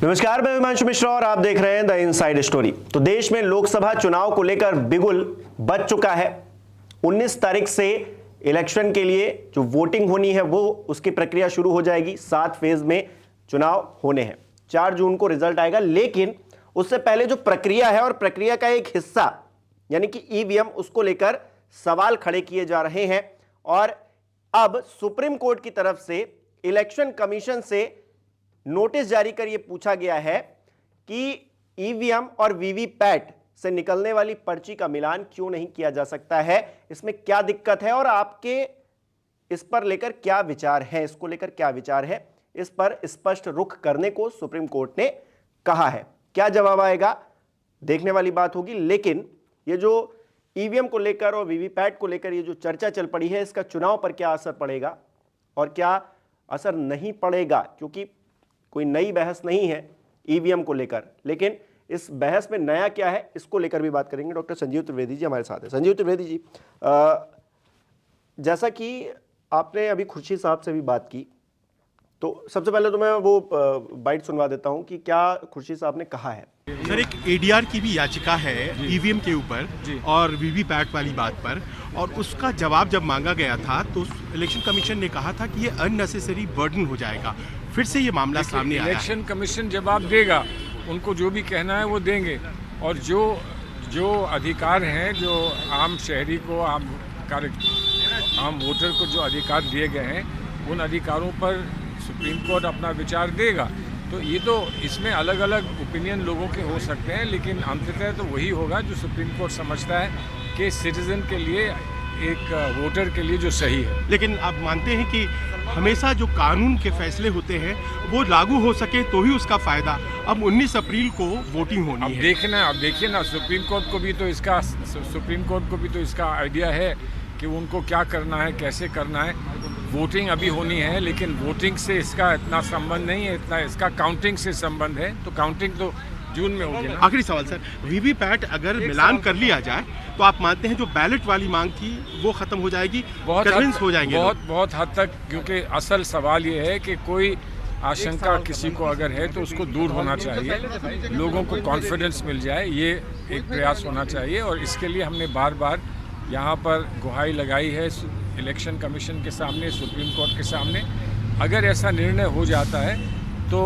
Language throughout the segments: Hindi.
नमस्कार, मैं हिमांशु मिश्रा और आप देख रहे हैं द इनसाइड स्टोरी। तो देश में लोकसभा चुनाव को लेकर बिगुल बज चुका है। 19 तारीख से इलेक्शन के लिए जो वोटिंग होनी है वो उसकी प्रक्रिया शुरू हो जाएगी। 7 फेज में चुनाव होने हैं। 4 जून को रिजल्ट आएगा, लेकिन उससे पहले जो प्रक्रिया है और प्रक्रिया का एक हिस्सा यानी कि ईवीएम, उसको लेकर सवाल खड़े किए जा रहे हैं। और अब सुप्रीम कोर्ट की तरफ से इलेक्शन कमीशन से नोटिस जारी कर यह पूछा गया है कि ईवीएम और वीवीपैट से निकलने वाली पर्ची का मिलान क्यों नहीं किया जा सकता है, इसमें क्या दिक्कत है और आपके इस पर लेकर क्या विचार है, इसको लेकर क्या विचार है, इस पर स्पष्ट रुख करने को सुप्रीम कोर्ट ने कहा है। क्या जवाब आएगा देखने वाली बात होगी। लेकिन ये जो ईवीएम को लेकर और वीवीपैट को लेकर ये जो चर्चा चल पड़ी है, इसका चुनाव पर क्या असर पड़ेगा और क्या असर नहीं पड़ेगा, क्योंकि कोई नई बहस नहीं है ईवीएम को लेकर, लेकिन इस बहस में नया क्या है इसको लेकर भी बात करेंगे। डॉक्टर संजीव त्रिवेदी जी हमारे साथ हैं। संजीव त्रिवेदी जी, जैसा कि आपने अभी खुर्शीद साहब से भी बात की, तो सबसे पहले तो मैं वो बाइट सुनवा देता हूं कि क्या खुर्शीद साहब ने कहा है। सर, एक एडीआर की भी याचिका है ईवीएम के ऊपर और वीवीपैट वाली बात पर, और उसका जवाब जब मांगा गया था तो इलेक्शन कमीशन ने कहा था कि ये अननेसेसरी बर्डन हो जाएगा। फिर से ये मामला सामने आया है। इलेक्शन कमीशन जवाब देगा, उनको जो भी कहना है वो देंगे, और जो अधिकार हैं, जो आम शहरी को, आम वोटर को जो अधिकार दिए गए हैं, उन अधिकारों पर सुप्रीम कोर्ट अपना विचार देगा। तो ये तो इसमें अलग अलग ओपिनियन लोगों के हो सकते हैं, लेकिन अंततः तो वही होगा जो सुप्रीम कोर्ट समझता है कि सिटीजन के लिए, एक वोटर के लिए जो सही है। लेकिन आप मानते हैं कि हमेशा जो कानून के फैसले होते हैं वो लागू हो सके तो ही उसका फायदा। अब 19 अप्रैल को वोटिंग होनी है। अब देखिए ना, सुप्रीम कोर्ट को भी तो इसका आइडिया है कि उनको क्या करना है, कैसे करना है। वोटिंग अभी होनी है, लेकिन वोटिंग से इसका इतना संबंध नहीं है, इतना इसका काउंटिंग से संबंध है। तो काउंटिंग तो जून में होगी ना। आखिरी सवाल सर, वीवीपैट अगर मिलान कर लिया जाए तो आप मानते हैं जो बैलेट वाली मांग थी वो खत्म हो जाएगी, कन्विंस हो जाएंगे? बहुत हद तक, क्योंकि असल सवाल ये है कि कोई आशंका किसी को अगर है तो उसको दूर होना चाहिए, लोगों को कॉन्फिडेंस मिल जाए, ये एक प्रयास होना चाहिए। और इसके लिए हमने बार बार यहाँ पर गुहाई लगाई है इलेक्शन कमीशन के सामने, सुप्रीम कोर्ट के सामने। अगर ऐसा निर्णय हो जाता है तो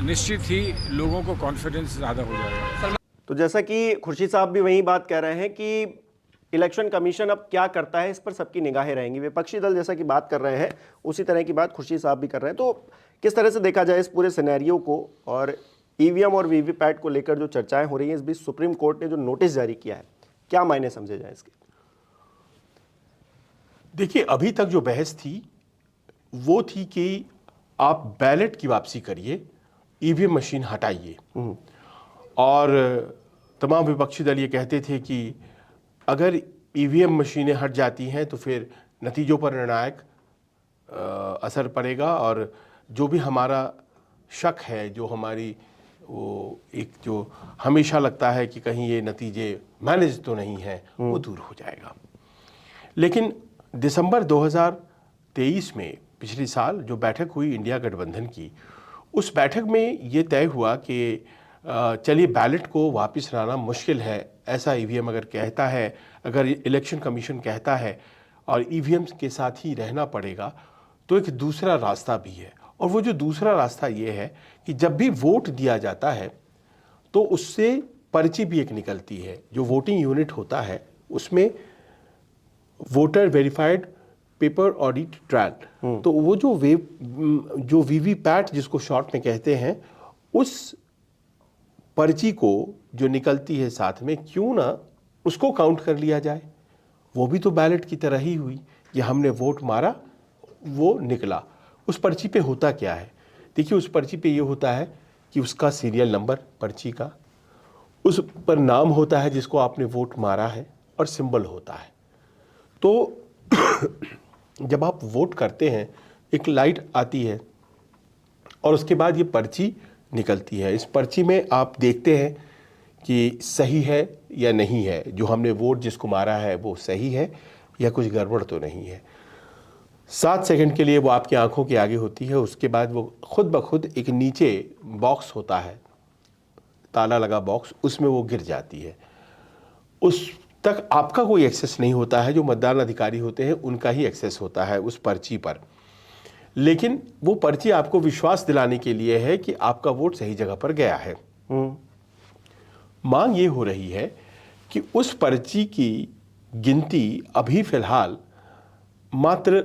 निश्चित ही लोगों को कॉन्फिडेंस ज़्यादा हो जाएगा। तो जैसा कि खुर्शीद साहब भी वही बात कह रहे हैं कि इलेक्शन कमीशन अब क्या करता है इस पर सबकी निगाहें रहेंगी। विपक्षी दल जैसा कि बात कर रहे हैं उसी तरह की बात खुर्शीद साहब भी कर रहे हैं। तो किस तरह से देखा जाए इस पूरे सिनेरियो को, और ईवीएम और वीवीपैट को लेकर जो चर्चाएं हो रही हैं, इस बीच सुप्रीम कोर्ट ने जो नोटिस जारी किया है, क्या मायने समझे जाए इसके? देखिए, अभी तक जो बहस थी वो थी कि आप बैलेट की वापसी करिए, ईवीएम मशीन हटाइए। और तमाम विपक्षी दल ये कहते थे कि अगर ईवीएम मशीनें हट जाती हैं तो फिर नतीजों पर निर्णायक असर पड़ेगा, और जो भी हमारा शक है, जो हमारी वो एक जो हमेशा लगता है कि कहीं ये नतीजे मैनेज तो नहीं हैं, वो दूर हो जाएगा। लेकिन दिसंबर 2023 में, पिछले साल जो बैठक हुई इंडिया गठबंधन की, उस बैठक में ये तय हुआ कि चलिए बैलेट को वापस लाना मुश्किल है, ऐसा ईवीएम अगर कहता है, अगर इलेक्शन कमीशन कहता है, और ईवीएम के साथ ही रहना पड़ेगा, तो एक दूसरा रास्ता भी है। और वो जो दूसरा रास्ता ये है कि जब भी वोट दिया जाता है तो उससे पर्ची भी एक निकलती है। जो वोटिंग यूनिट होता है उसमें voter verified paper audit trial, तो वो जो वीवीपैट जिसको शॉर्ट में कहते हैं, उस पर्ची को जो निकलती है साथ में, क्यों ना उसको काउंट कर लिया जाए। वो भी तो बैलेट की तरह ही हुई कि हमने वोट मारा, वो निकला। उस पर्ची पे होता क्या है? देखिए, उस पर्ची पे ये होता है कि उसका सीरियल नंबर पर्ची का, उस पर नाम होता है जिसको आपने वोट मारा है, और सिंबल होता है। तो जब आप वोट करते हैं एक लाइट आती है और उसके बाद ये पर्ची निकलती है। इस पर्ची में आप देखते हैं कि सही है या नहीं है, जो हमने वोट जिसको मारा है वो सही है या कुछ गड़बड़ तो नहीं है। 7 सेकंड के लिए वो आपकी आंखों के आगे होती है, उसके बाद वो खुद ब खुद एक नीचे बॉक्स होता है, ताला लगा बॉक्स, उसमें वो गिर जाती है। उस तक आपका कोई एक्सेस नहीं होता है, जो मतदान अधिकारी होते हैं उनका ही एक्सेस होता है उस पर्ची पर। लेकिन वो पर्ची आपको विश्वास दिलाने के लिए है कि आपका वोट सही जगह पर गया है। मांग ये हो रही है कि उस पर्ची की गिनती अभी फिलहाल मात्र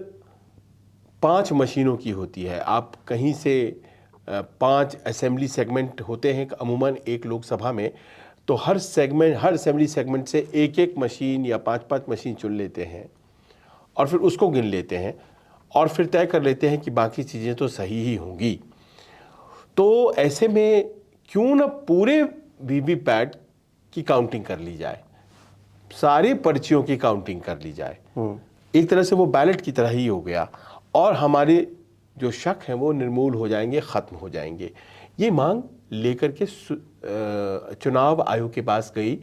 5 मशीनों की होती है। आप कहीं से 5 असेंबली सेगमेंट होते हैं अमूमन एक लोकसभा में, तो हर असेंबली सेगमेंट से एक एक मशीन या 5-5 मशीन चुन लेते हैं और फिर उसको गिन लेते हैं और फिर तय कर लेते हैं कि बाकी चीज़ें तो सही ही होंगी। तो ऐसे में क्यों ना पूरे वीवीपैट की काउंटिंग कर ली जाए, सारे पर्चियों की काउंटिंग कर ली जाए। एक तरह से वो बैलेट की तरह ही हो गया और हमारे जो शक हैं वो निर्मूल हो जाएंगे, ख़त्म हो जाएंगे। ये मांग लेकर के चुनाव आयोग के पास गई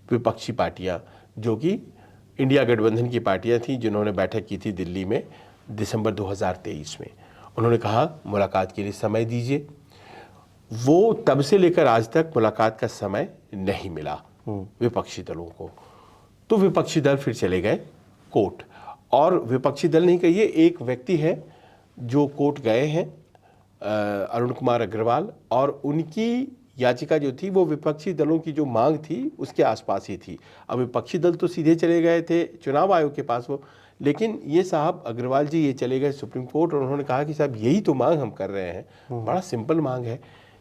विपक्षी पार्टियां, जो कि इंडिया गठबंधन की पार्टियां थीं, जिन्होंने बैठक की थी दिल्ली में दिसंबर 2023 में। उन्होंने कहा मुलाकात के लिए समय दीजिए। वो तब से लेकर आज तक मुलाकात का समय नहीं मिला विपक्षी दलों को। तो विपक्षी दल फिर चले गए कोर्ट, और विपक्षी दल नहीं कहिए, एक व्यक्ति है जो कोर्ट गए हैं, अरुण कुमार अग्रवाल, और उनकी याचिका जो थी वो विपक्षी दलों की जो मांग थी उसके आसपास ही थी। अब विपक्षी दल तो सीधे चले गए थे चुनाव आयोग के पास वो, लेकिन ये साहब अग्रवाल जी ये चले गए सुप्रीम कोर्ट और उन्होंने कहा कि साहब यही तो मांग हम कर रहे हैं। बड़ा सिंपल मांग है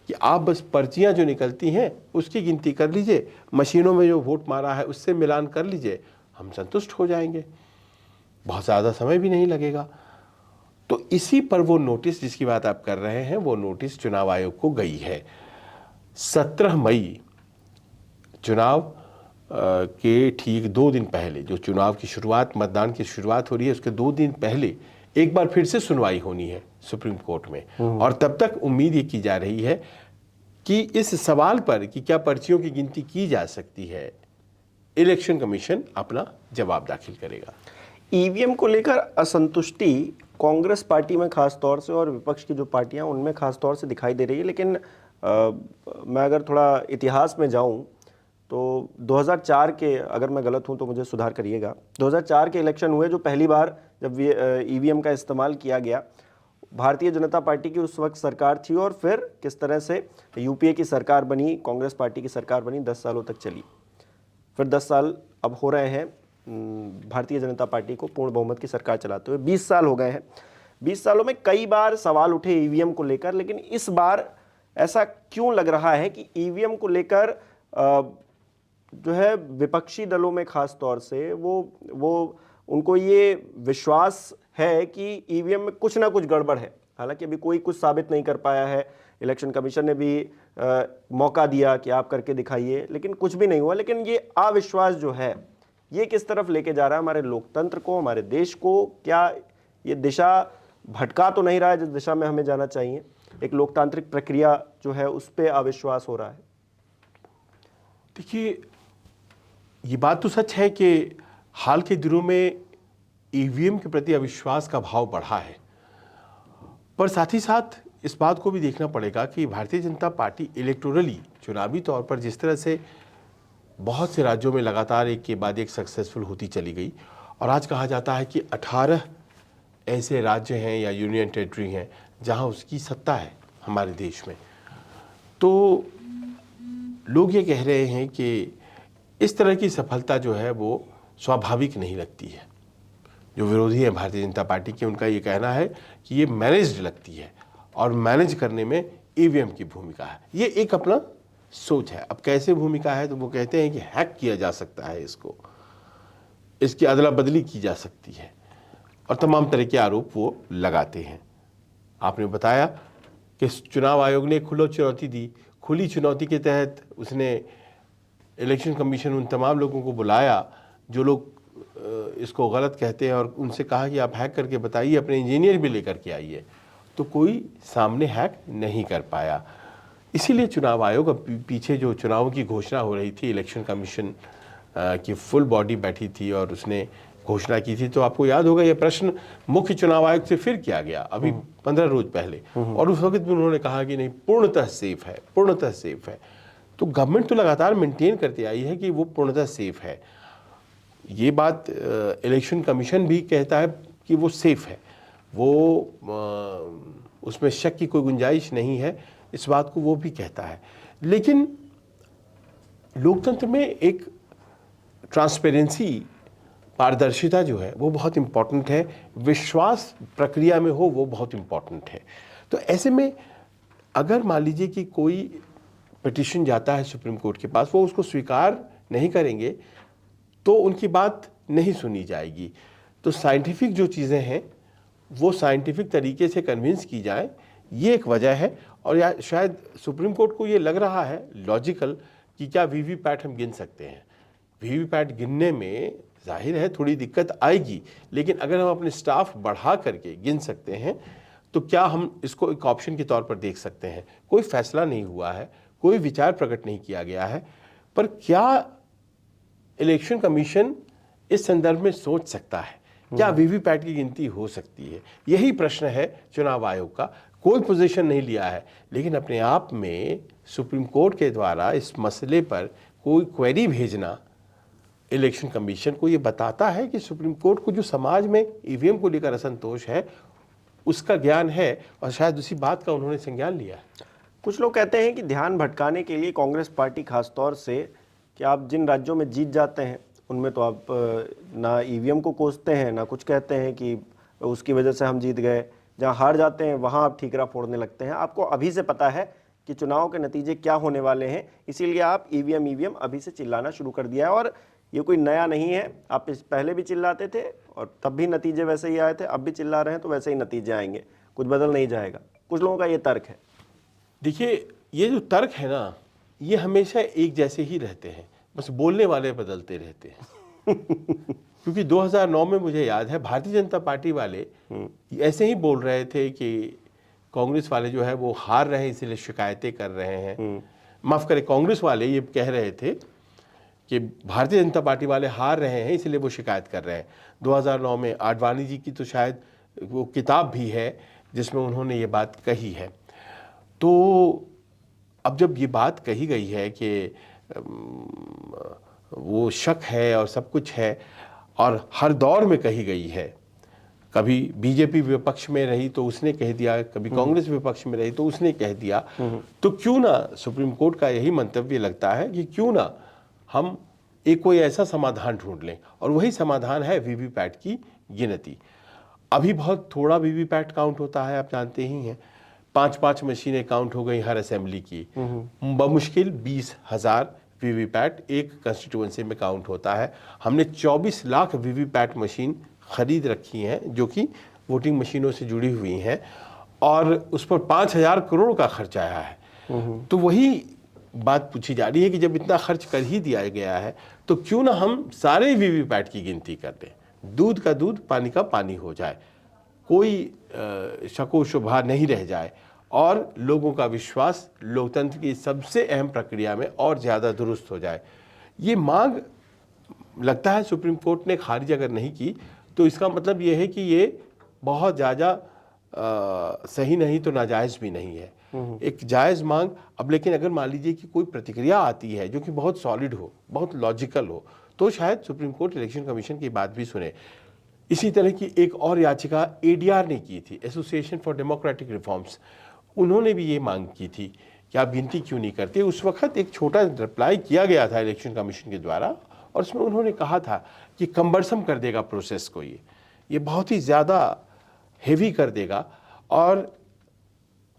कि आप बस पर्चियां जो निकलती हैं उसकी गिनती कर लीजिए, मशीनों में जो वोट मारा है उससे मिलान कर लीजिए, हम संतुष्ट हो जाएंगे, बहुत ज़्यादा समय भी नहीं लगेगा। तो इसी पर वो नोटिस जिसकी बात आप कर रहे हैं, वो नोटिस चुनाव आयोग को गई है। 17 मई चुनाव के ठीक 2 दिन पहले, जो चुनाव की शुरुआत, मतदान की शुरुआत हो रही है उसके 2 दिन पहले एक बार फिर से सुनवाई होनी है सुप्रीम कोर्ट में। और तब तक उम्मीद ये की जा रही है कि इस सवाल पर कि क्या पर्चियों की गिनती की जा सकती है, इलेक्शन कमीशन अपना जवाब दाखिल करेगा। ईवीएम को लेकर असंतुष्टि कांग्रेस पार्टी में खास तौर से और विपक्ष की जो पार्टियां उनमें खास तौर से दिखाई दे रही है। लेकिन मैं अगर थोड़ा इतिहास में जाऊं तो 2004 के, अगर मैं गलत हूं तो मुझे सुधार करिएगा, 2004 के इलेक्शन हुए जो पहली बार जब ईवीएम का इस्तेमाल किया गया। भारतीय जनता पार्टी की उस वक्त सरकार थी और फिर किस तरह से यूपीए की सरकार बनी, कांग्रेस पार्टी की सरकार बनी, 10 सालों तक चली। फिर 10 साल अब हो रहे हैं भारतीय जनता पार्टी को पूर्ण बहुमत की सरकार चलाते हुए, 20 साल हो गए हैं। 20 सालों में कई बार सवाल उठे ईवीएम को लेकर, लेकिन इस बार ऐसा क्यों लग रहा है कि ईवीएम को लेकर जो है विपक्षी दलों में खास तौर से वो उनको ये विश्वास है कि ईवीएम में कुछ ना कुछ गड़बड़ है। हालांकि अभी कोई कुछ साबित नहीं कर पाया है, इलेक्शन कमीशन ने भी मौका दिया कि आप करके दिखाइए, लेकिन कुछ भी नहीं हुआ। लेकिन ये अविश्वास जो है ये किस तरफ लेके जा रहा है हमारे लोकतंत्र को, हमारे देश को? क्या ये दिशा भटका तो नहीं रहा है जिस दिशा में हमें जाना चाहिए? एक लोकतांत्रिक प्रक्रिया जो है उस पर अविश्वास हो रहा है। देखिए, ये बात तो सच है कि हाल के दिनों में ईवीएम के प्रति अविश्वास का भाव बढ़ा है, पर साथ ही साथ इस बात को भी देखना पड़ेगा कि भारतीय जनता पार्टी इलेक्टोरली, चुनावी तौर पर जिस तरह से बहुत से राज्यों में लगातार एक के बाद एक सक्सेसफुल होती चली गई, और आज कहा जाता है कि 18 ऐसे राज्य हैं या यूनियन टेरिटरी हैं जहां उसकी सत्ता है हमारे देश में। तो लोग ये कह रहे हैं कि इस तरह की सफलता जो है वो स्वाभाविक नहीं लगती है। जो विरोधी हैं भारतीय जनता पार्टी के, उनका ये कहना है कि ये मैनेज्ड लगती है और मैनेज करने में ईवीएम की भूमिका है। ये एक अपना सोच है। अब कैसे भूमिका है, तो वो कहते हैं कि हैक किया जा सकता है, इसकी अदला बदली की जा सकती है, और तमाम तरह के आरोप वो लगाते हैं। आपने बताया कि चुनाव आयोग ने खुली चुनौती दी। खुली चुनौती के तहत उसने इलेक्शन कमीशन उन तमाम लोगों को बुलाया जो लोग इसको गलत कहते हैं, और उनसे कहा कि आप हैक करके बताइए, अपने इंजीनियर भी लेकर के आइए। तो कोई सामने हैक नहीं कर पाया। इसीलिए चुनाव आयोग, अब पीछे जो चुनावों की घोषणा हो रही थी, इलेक्शन कमीशन की फुल बॉडी बैठी थी और उसने घोषणा की थी, तो आपको याद होगा ये प्रश्न मुख्य चुनाव आयोग से फिर किया गया अभी 15 रोज पहले, और उस वक्त भी उन्होंने कहा कि नहीं, पूर्णतः सेफ है, पूर्णतः सेफ है। तो गवर्नमेंट तो लगातार मेंटेन करती आई है कि वो पूर्णतः सेफ है। ये बात इलेक्शन कमीशन भी कहता है कि वो सेफ है, वो उसमें शक की कोई गुंजाइश नहीं है, इस बात को वो भी कहता है। लेकिन लोकतंत्र में एक ट्रांसपेरेंसी, पारदर्शिता जो है वो बहुत इम्पॉर्टेंट है, विश्वास प्रक्रिया में हो वो बहुत इम्पॉर्टेंट है। तो ऐसे में अगर मान लीजिए कि कोई पिटीशन जाता है सुप्रीम कोर्ट के पास, वो उसको स्वीकार नहीं करेंगे तो उनकी बात नहीं सुनी जाएगी। तो साइंटिफिक जो चीज़ें हैं वो साइंटिफिक तरीके से कन्विंस की जाए, ये एक वजह है। और या शायद सुप्रीम कोर्ट को ये लग रहा है लॉजिकल कि क्या वीवीपैट हम गिन सकते हैं। वीवीपैट गिनने में जाहिर है थोड़ी दिक्कत आएगी, लेकिन अगर हम अपने स्टाफ बढ़ा करके गिन सकते हैं तो क्या हम इसको एक ऑप्शन के तौर पर देख सकते हैं। कोई फैसला नहीं हुआ है, कोई विचार प्रकट नहीं किया गया है, पर क्या इलेक्शन कमीशन इस संदर्भ में सोच सकता है, क्या वीवीपैट की गिनती हो सकती है? यही प्रश्न है चुनाव आयोग का। कोई पोजीशन नहीं लिया है, लेकिन अपने आप में सुप्रीम कोर्ट के द्वारा इस मसले पर कोई क्वेरी भेजना इलेक्शन कमीशन को ये बताता है कि सुप्रीम कोर्ट को जो समाज में ईवीएम को लेकर असंतोष है उसका ज्ञान है, और शायद उसी बात का उन्होंने संज्ञान लिया है। कुछ लोग कहते हैं कि ध्यान भटकाने के लिए कांग्रेस पार्टी खासतौर से, कि आप जिन राज्यों में जीत जाते हैं उनमें तो आप ना ईवीएम को कोसते हैं, ना कुछ कहते हैं कि उसकी वजह से हम जीत गए। जहां हार जाते हैं वहां आप ठीकरा फोड़ने लगते हैं। आपको अभी से पता है कि चुनाव के नतीजे क्या होने वाले हैं, इसीलिए आप ईवीएम अभी से चिल्लाना शुरू कर दिया है। और ये कोई नया नहीं है, आप इस पहले भी चिल्लाते थे और तब भी नतीजे वैसे ही आए थे, अब भी चिल्ला रहे हैं तो वैसे ही नतीजे आएंगे, कुछ बदल नहीं जाएगा। कुछ लोगों का ये तर्क है। देखिए, ये जो तर्क है ना, ये हमेशा एक जैसे ही रहते हैं, बस बोलने वाले बदलते रहते हैं। क्योंकि 2009 में मुझे याद है भारतीय जनता पार्टी वाले ऐसे ही बोल रहे थे कि कांग्रेस वाले जो है वो हार रहे हैं इसलिए शिकायतें कर रहे हैं। माफ करें, कांग्रेस वाले ये कह रहे थे कि भारतीय जनता पार्टी वाले हार रहे हैं इसलिए वो शिकायत कर रहे हैं। 2009 में आडवाणी जी की तो शायद वो किताब भी है जिसमें उन्होंने ये बात कही है। तो अब जब ये बात कही गई है कि वो शक है और सब कुछ है, और हर दौर में कही गई है, कभी बीजेपी विपक्ष में रही तो उसने कह दिया, कभी कांग्रेस विपक्ष में रही तो उसने कह दिया, तो क्यों ना सुप्रीम कोर्ट का यही मंतव्य लगता है कि क्यों ना हम एक कोई ऐसा समाधान ढूंढ लें, और वही समाधान है वीवीपैट की गिनती। अभी बहुत थोड़ा वीवीपैट काउंट होता है, आप जानते ही हैं, 5-5 मशीनें काउंट हो गई हर असेंबली की। बमुश्किल 20,000 वीवीपैट एक कंस्टिट्यूएंसी में काउंट होता है। हमने 24 लाख वीवीपैट मशीन खरीद रखी हैं जो कि वोटिंग मशीनों से जुड़ी हुई हैं, और उस पर 5,000 करोड़ का खर्च आया है। तो वही बात पूछी जा रही है कि जब इतना खर्च कर ही दिया गया है तो क्यों ना हम सारे वीवीपैट की गिनती कर दें, दूध का दूध पानी का पानी हो जाए, कोई शको शुबहा नहीं रह जाए, और लोगों का विश्वास लोकतंत्र की सबसे अहम प्रक्रिया में और ज़्यादा दुरुस्त हो जाए। ये मांग लगता है सुप्रीम कोर्ट ने खारिज अगर नहीं की तो इसका मतलब ये है कि ये बहुत ज़्यादा सही नहीं तो नाजायज़ भी नहीं है, एक जायज़ मांग। अब लेकिन अगर मान लीजिए कि कोई प्रतिक्रिया आती है जो कि बहुत सॉलिड हो, बहुत लॉजिकल हो, तो शायद सुप्रीम कोर्ट इलेक्शन कमीशन की बात भी सुने। इसी तरह की एक और याचिका एडीआर ने की थी, एसोसिएशन फॉर डेमोक्रेटिक रिफॉर्म्स। उन्होंने भी ये मांग की थी कि आप गिनती क्यों नहीं करते। उस वक्त एक छोटा रिप्लाई किया गया था इलेक्शन कमीशन के द्वारा, और उसमें उन्होंने कहा था कि कम्बरसम कर देगा प्रोसेस को, ये बहुत ही ज़्यादा हेवी कर देगा और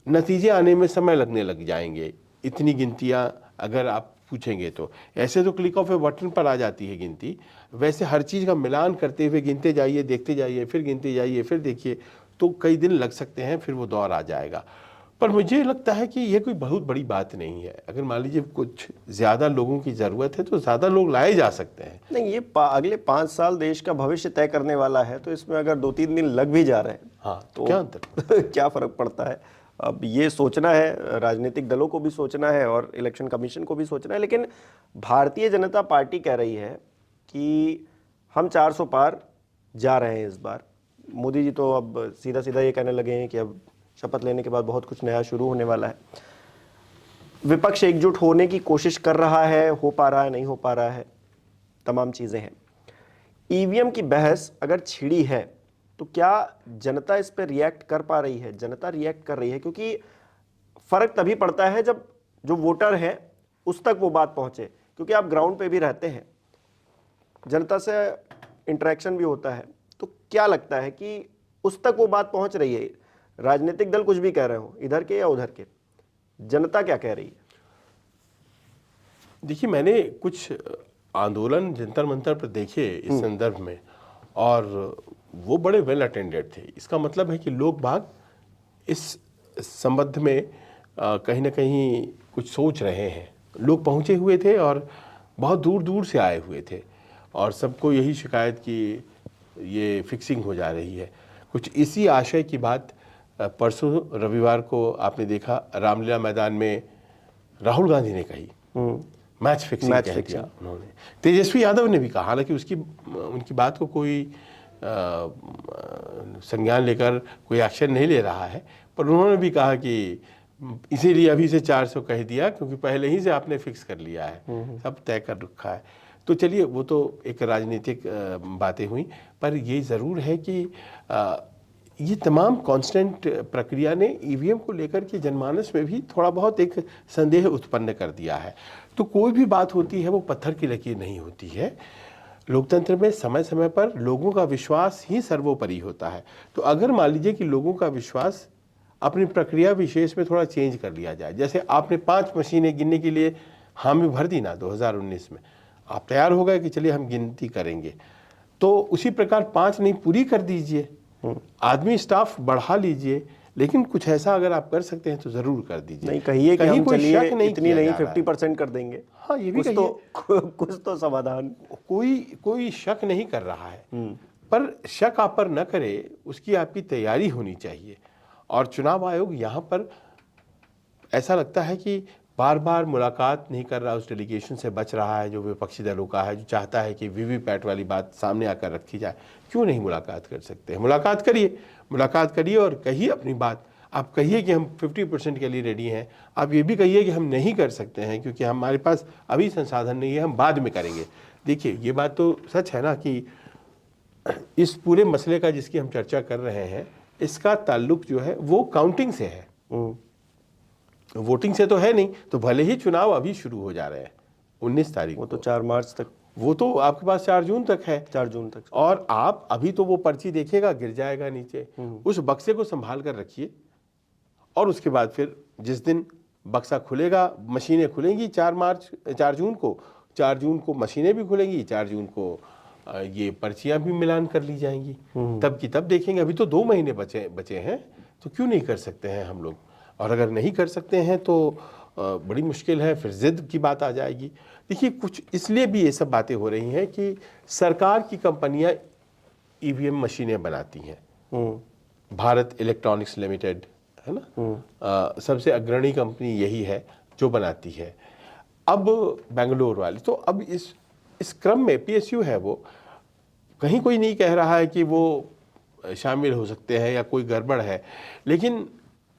नतीजे आने में समय लगने लग जाएंगे। इतनी गिनतियां अगर आप पूछेंगे तो ऐसे तो क्लिक ऑफ ए बटन पर आ जाती है गिनती, वैसे हर चीज़ का मिलान करते हुए गिनते जाइए, देखते जाइए, फिर गिनते जाइए, फिर देखिए, तो कई दिन लग सकते हैं, फिर वो दौर आ जाएगा। पर मुझे लगता है कि ये कोई बहुत बड़ी बात नहीं है। अगर मान लीजिए कुछ ज़्यादा लोगों की ज़रूरत है तो ज़्यादा लोग लाए जा सकते हैं। नहीं, ये अगले 5 साल देश का भविष्य तय करने वाला है, तो इसमें अगर 2-3 दिन लग भी जा रहे हैं, हाँ, तो क्या अंतर क्या फ़र्क पड़ता है। अब ये सोचना है, राजनीतिक दलों को भी सोचना है और इलेक्शन कमीशन को भी सोचना है। लेकिन भारतीय जनता पार्टी कह रही है कि हम 400 पार जा रहे हैं इस बार। मोदी जी तो अब सीधा सीधा ये कहने लगे हैं कि अब शपथ लेने के बाद बहुत कुछ नया शुरू होने वाला है। विपक्ष एकजुट होने की कोशिश कर रहा है, हो पा रहा है, नहीं हो पा रहा है, तमाम चीज़ें हैं। ईवीएम की बहस अगर छिड़ी है तो क्या जनता इस पर रिएक्ट कर पा रही है? जनता रिएक्ट कर रही है, क्योंकि फर्क तभी पड़ता है जब जो वोटर है उस तक वो बात पहुंचे, क्योंकि आप ग्राउंड पे भी रहते हैं, जनता से इंटरेक्शन भी होता है। तो क्या लगता है कि उस तक वो बात पहुंच रही है? राजनीतिक दल कुछ भी कह रहे हो, इधर के या उधर के, जनता क्या कह रही है? देखिए, मैंने कुछ आंदोलन जंतर मंतर पर देखे इस संदर्भ में, और वो बड़े वेल अटेंडेड थे। इसका मतलब है कि लोग बाग इस संबंध में कहीं ना कहीं कुछ सोच रहे हैं। लोग पहुंचे हुए थे और बहुत दूर दूर से आए हुए थे, और सबको यही शिकायत कि ये फिक्सिंग हो जा रही है। कुछ इसी आशय की बात परसों रविवार को आपने देखा रामलीला मैदान में राहुल गांधी ने कही, मैच फिक्सिंग कह दिया उन्होंने। तेजस्वी यादव ने भी कहा, हालांकि उनकी बात को कोई संज्ञान लेकर कोई एक्शन नहीं ले रहा है, पर उन्होंने भी कहा कि इसीलिए अभी से 400 कह दिया, क्योंकि पहले ही से आपने फिक्स कर लिया है, सब तय कर रखा है। तो चलिए, वो तो एक राजनीतिक बातें हुई, पर ये ज़रूर है कि ये तमाम कांस्टेंट प्रक्रिया ने ईवीएम को लेकर के जनमानस में भी थोड़ा बहुत एक संदेह उत्पन्न कर दिया है। तो कोई भी बात होती है वो पत्थर की लकीर नहीं होती है। लोकतंत्र में समय समय पर लोगों का विश्वास ही सर्वोपरि होता है। तो अगर मान लीजिए कि लोगों का विश्वास अपनी प्रक्रिया विशेष में थोड़ा चेंज कर लिया जाए, जैसे आपने 5 मशीनें गिनने के लिए हामी भर दी ना 2019 में, आप तैयार हो गए कि चलिए हम गिनती करेंगे, तो उसी प्रकार 5 नहीं पूरी कर दीजिए, आदमी स्टाफ बढ़ा लीजिए, लेकिन कुछ ऐसा अगर आप कर सकते हैं तो जरूर कर दीजिए। नहीं कहिए कि हम कोई चलिए शक नहीं इतनी नहीं 50% कर देंगे। हाँ, ये भी कुछ तो समाधान। कोई शक नहीं कर रहा है, पर शक आप पर न करे उसकी आपकी तैयारी होनी चाहिए। और चुनाव आयोग यहाँ पर ऐसा लगता है कि बार बार मुलाकात नहीं कर रहा, उस डेलीगेशन से बच रहा है जो विपक्षी दलों का है, जो चाहता है कि वीवीपैट वाली बात सामने आकर रखी जाए। क्यों नहीं मुलाकात कर सकते हैं? मुलाकात करिए और कहिए अपनी बात। आप कहिए कि हम 50% के लिए रेडी हैं। आप ये भी कहिए कि हम नहीं कर सकते हैं क्योंकि हमारे पास अभी संसाधन नहीं है, हम बाद में करेंगे। देखिए, ये बात तो सच है ना कि इस पूरे मसले का जिसकी हम चर्चा कर रहे हैं, इसका ताल्लुक जो है वो काउंटिंग से है, वोटिंग से तो है नहीं। तो भले ही चुनाव अभी शुरू हो जा रहे हैं 19 तारीख, वो तो 4 मार्च तक, वो तो आपके पास 4 जून तक है, 4 जून तक। और आप अभी तो वो पर्ची देखेगा, गिर जाएगा नीचे, उस बक्से को संभाल कर रखिए। और उसके बाद फिर जिस दिन बक्सा खुलेगा, मशीनें खुलेंगी 4 जून को मशीनें भी खुलेंगी, 4 जून को ये पर्चियां भी मिलान कर ली जाएंगी। तब की तब देखेंगे। अभी तो 2 महीने बचे हैं, तो क्यों नहीं कर सकते हैं हम लोग? और अगर नहीं कर सकते हैं तो बड़ी मुश्किल है, फिर जिद की बात आ जाएगी। देखिए, कुछ इसलिए भी ये सब बातें हो रही हैं कि सरकार की कंपनियां ईवीएम मशीनें बनाती हैं। भारत इलेक्ट्रॉनिक्स लिमिटेड है ना, सबसे अग्रणी कंपनी यही है जो बनाती है। अब बेंगलोर वाली, तो अब इस क्रम में पीएसयू है, वो कहीं कोई नहीं कह रहा है कि वो शामिल हो सकते हैं या कोई गड़बड़ है, लेकिन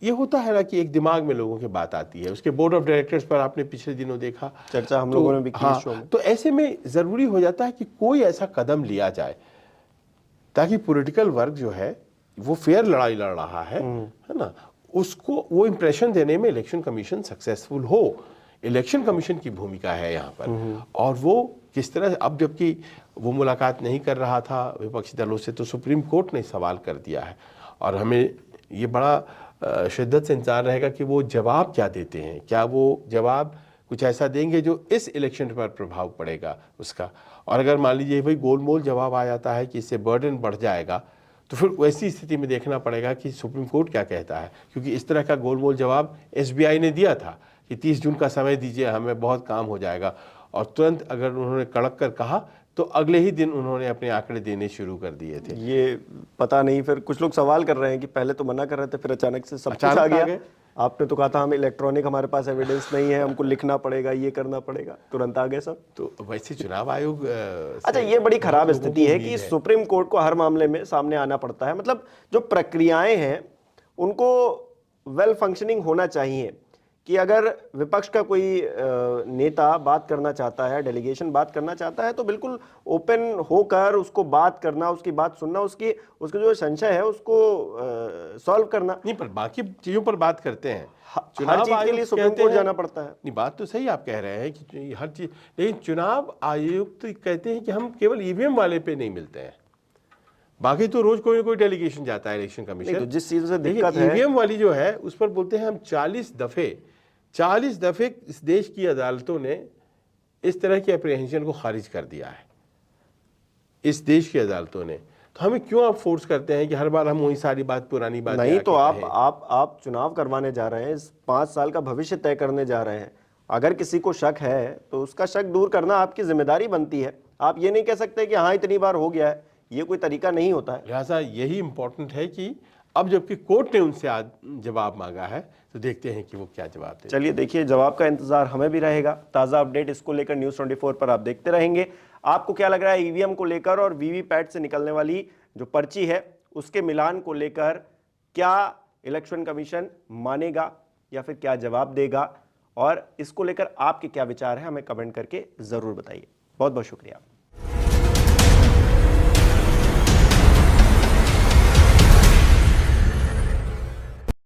ये होता है ना कि एक दिमाग में लोगों की बात आती है। उसके बोर्ड ऑफ डायरेक्टर्स पर आपने पिछले दिनों देखा, चर्चा हम लोगों ने भी की हाँ, शो में। तो ऐसे में जरूरी हो जाता है कि कोई ऐसा कदम लिया जाए ताकि पॉलिटिकल वर्ग जो है वो फेयर लड़ाई लड़ रहा है ना, उसको वो इंप्रेशन देने में इलेक्शन कमीशन सक्सेसफुल हो। इलेक्शन कमीशन की भूमिका है यहाँ पर, और वो किस तरह, अब जबकि वो मुलाकात नहीं कर रहा था विपक्षी दलों से, तो सुप्रीम कोर्ट ने सवाल कर दिया है। और हमें ये बड़ा शिद्दत से इंतजार रहेगा कि वो जवाब क्या देते हैं। क्या वो जवाब कुछ ऐसा देंगे जो इस इलेक्शन पर प्रभाव पड़ेगा उसका? और अगर मान लीजिए भाई गोलमोल जवाब आ जाता है कि इससे बर्डन बढ़ जाएगा, तो फिर वैसी स्थिति में देखना पड़ेगा कि सुप्रीम कोर्ट क्या कहता है। क्योंकि इस तरह का गोलमोल जवाब एसबीआई ने दिया था कि 30 जून का समय दीजिए, हमें बहुत काम हो जाएगा, और तुरंत अगर उन्होंने कड़क कर कहा तो अगले ही दिन उन्होंने अपने आंकड़े देने शुरू कर दिए थे। ये पता नहीं, फिर कुछ लोग सवाल कर रहे हैं कि पहले तो मना कर रहे थे, फिर अचानक से सब कुछ आ गया। आपने तो कहा था हम इलेक्ट्रॉनिक, हमारे पास एविडेंस नहीं है, हमको लिखना पड़ेगा, ये करना पड़ेगा, तुरंत आ गए सब। तो वैसे चुनाव आयोग अच्छा, ये बड़ी खराब स्थिति है कि सुप्रीम कोर्ट को हर मामले में सामने आना पड़ता है। मतलब जो प्रक्रियाएं हैं उनको वेल फंक्शनिंग होना चाहिए कि अगर विपक्ष का कोई नेता बात करना चाहता है, डेलीगेशन बात करना चाहता है, तो बिल्कुल ओपन होकर उसको बात करना, उसकी बात सुनना, उसके जो संशय है उसको सॉल्व करना। नहीं, पर बाकी चीजों पर बात करते हैं। हर चीज के लिए सुप्रीम कोर्ट जाना पड़ता है। नहीं, बात तो सही आप कह रहे हैं कि हर चीज, लेकिन चुनाव आयुक्त कहते हैं कि हम केवल ईवीएम वाले पे नहीं मिलते हैं, बाकी तो रोज कोई ना कोई डेलीगेशन जाता है इलेक्शन कमीशन। तो जिस चीज से दिक्कत है, ईवीएम वाली जो है उस पर बोलते हैं हम 40 दफे इस देश की अदालतों ने इस तरह की अप्रीहेंशन को खारिज कर दिया है, इस देश की अदालतों ने। तो हमें क्यों आप फोर्स करते हैं कि हर बार हम वही सारी बात, पुरानी बात नहीं? तो आप चुनाव करवाने जा रहे हैं, इस 5 साल का भविष्य तय करने जा रहे हैं। अगर किसी को शक है तो उसका शक दूर करना आपकी जिम्मेदारी बनती है। आप ये नहीं कह सकते कि हाँ इतनी बार हो गया है, ये कोई तरीका नहीं होता है। लिहाजा यही इंपॉर्टेंट है कि अब जबकि कोर्ट ने उनसे आज जवाब मांगा है तो देखते हैं कि वो क्या जवाब देते हैं। चलिए देखिए, जवाब का इंतजार हमें भी रहेगा। ताज़ा अपडेट इसको लेकर न्यूज़ 24 पर आप देखते रहेंगे। आपको क्या लग रहा है ईवीएम को लेकर और वीवीपैट से निकलने वाली जो पर्ची है उसके मिलान को लेकर, क्या इलेक्शन कमीशन मानेगा या फिर क्या जवाब देगा? और इसको लेकर आपके क्या विचार हैं, हमें कमेंट करके ज़रूर बताइए। बहुत बहुत शुक्रिया।